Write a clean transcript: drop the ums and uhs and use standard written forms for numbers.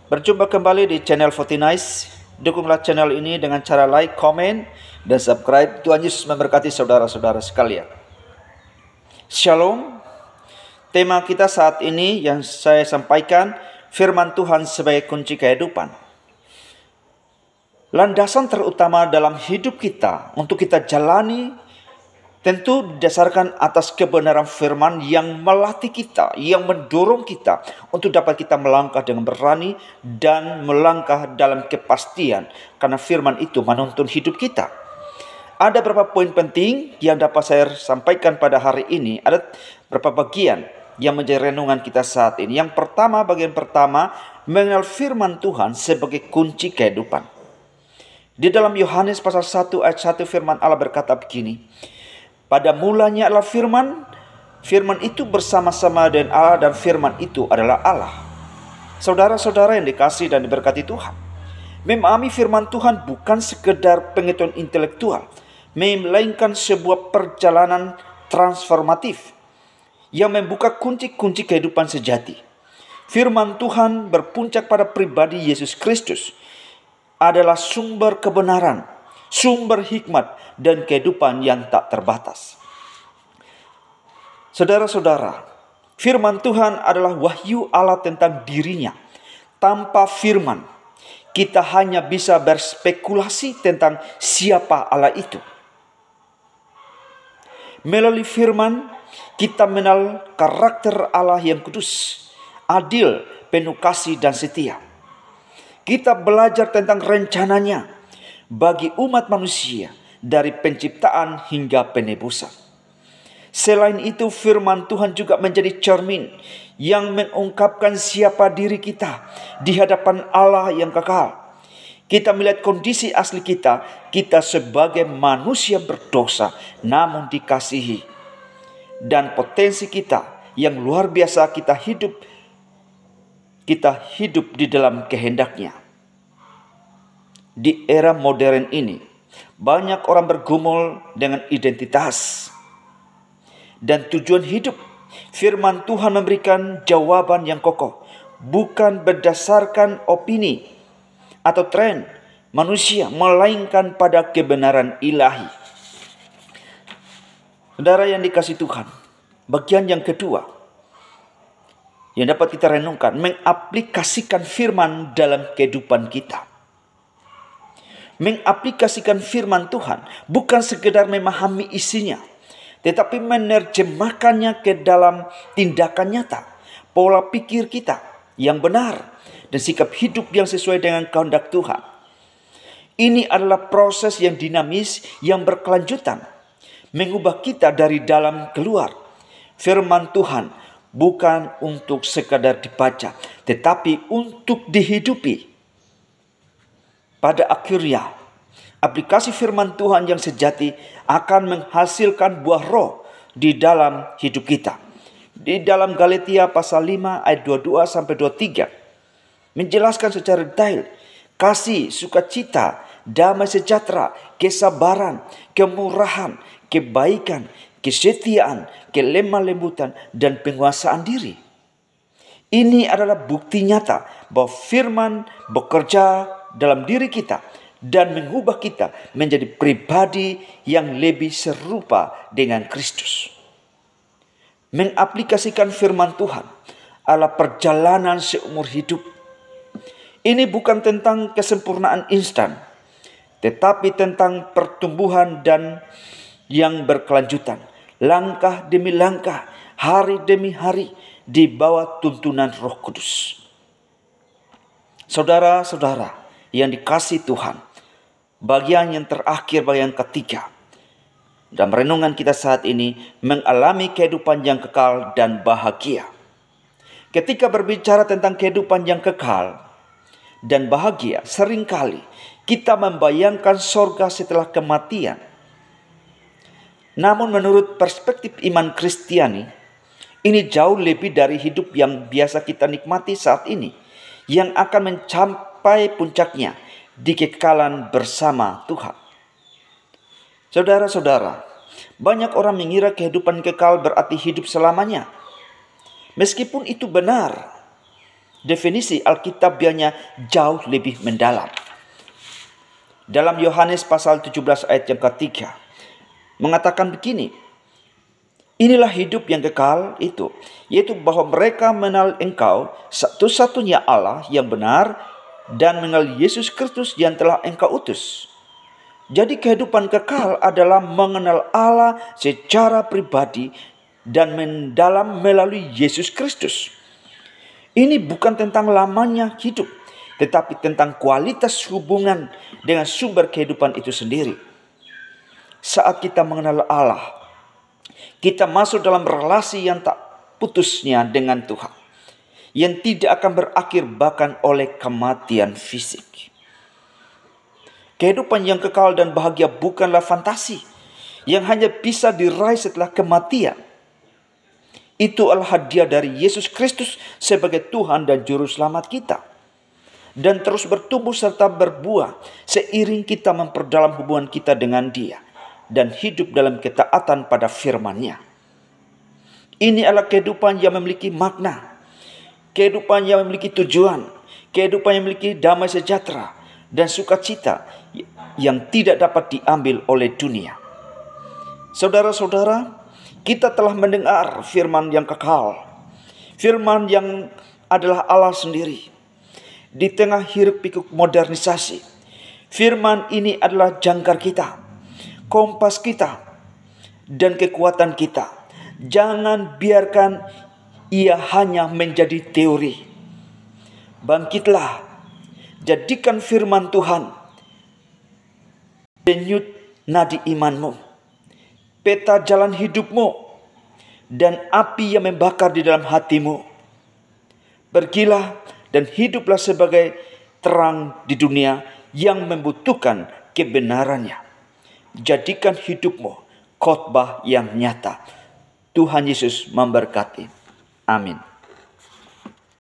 Berjumpa kembali di channel Fortinice. Dukunglah channel ini dengan cara like, komen, dan subscribe. Tuhan Yesus memberkati saudara-saudara sekalian. Shalom. Tema kita saat ini yang saya sampaikan, firman Tuhan sebagai kunci kehidupan. Landasan terutama dalam hidup kita untuk kita jalani tentu didasarkan atas kebenaran firman yang melatih kita, yang mendorong kita untuk dapat kita melangkah dengan berani dan melangkah dalam kepastian, karena firman itu menuntun hidup kita. Ada beberapa poin penting yang dapat saya sampaikan pada hari ini. Ada beberapa bagian yang menjadi renungan kita saat ini. Yang pertama, bagian pertama, mengenal firman Tuhan sebagai kunci kehidupan. Di dalam Yohanes pasal 1 ayat 1 firman Allah berkata begini, pada mulanya adalah firman, firman itu bersama-sama dengan Allah dan firman itu adalah Allah. Saudara-saudara yang dikasihi dan diberkati Tuhan, memahami firman Tuhan bukan sekedar pengetahuan intelektual, melainkan sebuah perjalanan transformatif yang membuka kunci-kunci kehidupan sejati. Firman Tuhan berpuncak pada pribadi Yesus Kristus, adalah sumber kebenaran, sumber hikmat, dan kehidupan yang tak terbatas. Saudara-saudara, firman Tuhan adalah wahyu Allah tentang dirinya. Tanpa firman, kita hanya bisa berspekulasi tentang siapa Allah itu. Melalui firman, kita mengenal karakter Allah yang kudus, adil, penuh kasih dan setia. Kita belajar tentang rencananya bagi umat manusia dari penciptaan hingga penebusan. Selain itu, firman Tuhan juga menjadi cermin yang mengungkapkan siapa diri kita di hadapan Allah yang kekal. Kita melihat kondisi asli kita sebagai manusia berdosa namun dikasihi. Dan potensi kita yang luar biasa, kita hidup di dalam kehendaknya. Di era modern ini, banyak orang bergumul dengan identitas dan tujuan hidup. Firman Tuhan memberikan jawaban yang kokoh, bukan berdasarkan opini atau tren manusia, melainkan pada kebenaran ilahi. Saudara yang dikasihi Tuhan, bagian yang kedua yang dapat kita renungkan, mengaplikasikan firman dalam kehidupan kita. Mengaplikasikan firman Tuhan bukan sekedar memahami isinya, tetapi menerjemahkannya ke dalam tindakan nyata, pola pikir kita yang benar, dan sikap hidup yang sesuai dengan kehendak Tuhan. Ini adalah proses yang dinamis, yang berkelanjutan, mengubah kita dari dalam keluar. Firman Tuhan bukan untuk sekadar dibaca, tetapi untuk dihidupi. Pada akhirnya, aplikasi firman Tuhan yang sejati akan menghasilkan buah roh di dalam hidup kita. Di dalam Galatia pasal 5 ayat 22-23 menjelaskan secara detail kasih, sukacita, damai sejahtera, kesabaran, kemurahan, kebaikan, kesetiaan, kelemah lembutan, dan penguasaan diri. Ini adalah bukti nyata bahwa firman bekerja dalam diri kita dan mengubah kita menjadi pribadi yang lebih serupa dengan Kristus. Mengaplikasikan firman Tuhan adalah perjalanan seumur hidup. Ini bukan tentang kesempurnaan instan, tetapi tentang pertumbuhan dan yang berkelanjutan, langkah demi langkah, hari demi hari, di bawah tuntunan Roh Kudus. Saudara-saudara yang dikasihi Tuhan, bagian yang terakhir, bagian ketiga dalam renungan kita saat ini, mengalami kehidupan yang kekal dan bahagia. Ketika berbicara tentang kehidupan yang kekal dan bahagia, seringkali kita membayangkan sorga setelah kematian. Namun menurut perspektif iman Kristiani, ini jauh lebih dari hidup yang biasa kita nikmati saat ini, yang akan mencapai puncaknya di kekekalan bersama Tuhan. Saudara-saudara, banyak orang mengira kehidupan kekal berarti hidup selamanya. Meskipun itu benar, definisi Alkitabiahnya jauh lebih mendalam. Dalam Yohanes pasal 17 ayat yang ketiga mengatakan begini, inilah hidup yang kekal itu, yaitu bahwa mereka mengenal Engkau satu-satunya Allah yang benar dan mengenal Yesus Kristus yang telah Engkau utus. Jadi kehidupan kekal adalah mengenal Allah secara pribadi dan mendalam melalui Yesus Kristus. Ini bukan tentang lamanya hidup, tetapi tentang kualitas hubungan dengan sumber kehidupan itu sendiri. Saat kita mengenal Allah, kita masuk dalam relasi yang tak putusnya dengan Tuhan, yang tidak akan berakhir bahkan oleh kematian fisik. Kehidupan yang kekal dan bahagia bukanlah fantasi yang hanya bisa diraih setelah kematian. Itu adalah hadiah dari Yesus Kristus sebagai Tuhan dan Juru Selamat kita. Dan terus bertumbuh serta berbuah seiring kita memperdalam hubungan kita dengan Dia dan hidup dalam ketaatan pada firman-Nya. Ini adalah kehidupan yang memiliki makna, kehidupan yang memiliki tujuan, kehidupan yang memiliki damai sejahtera dan sukacita yang tidak dapat diambil oleh dunia. Saudara-saudara, kita telah mendengar firman yang kekal, firman yang adalah Allah sendiri. Di tengah hiruk pikuk modernisasi, firman ini adalah jangkar kita, kompas kita, dan kekuatan kita. Jangan biarkan ia hanya menjadi teori. Bangkitlah, jadikan firman Tuhan denyut nadi imanmu, peta jalan hidupmu, dan api yang membakar di dalam hatimu. Pergilah dan hiduplah sebagai terang di dunia yang membutuhkan kebenarannya. Jadikan hidupmu khotbah yang nyata. Tuhan Yesus memberkati. Amin.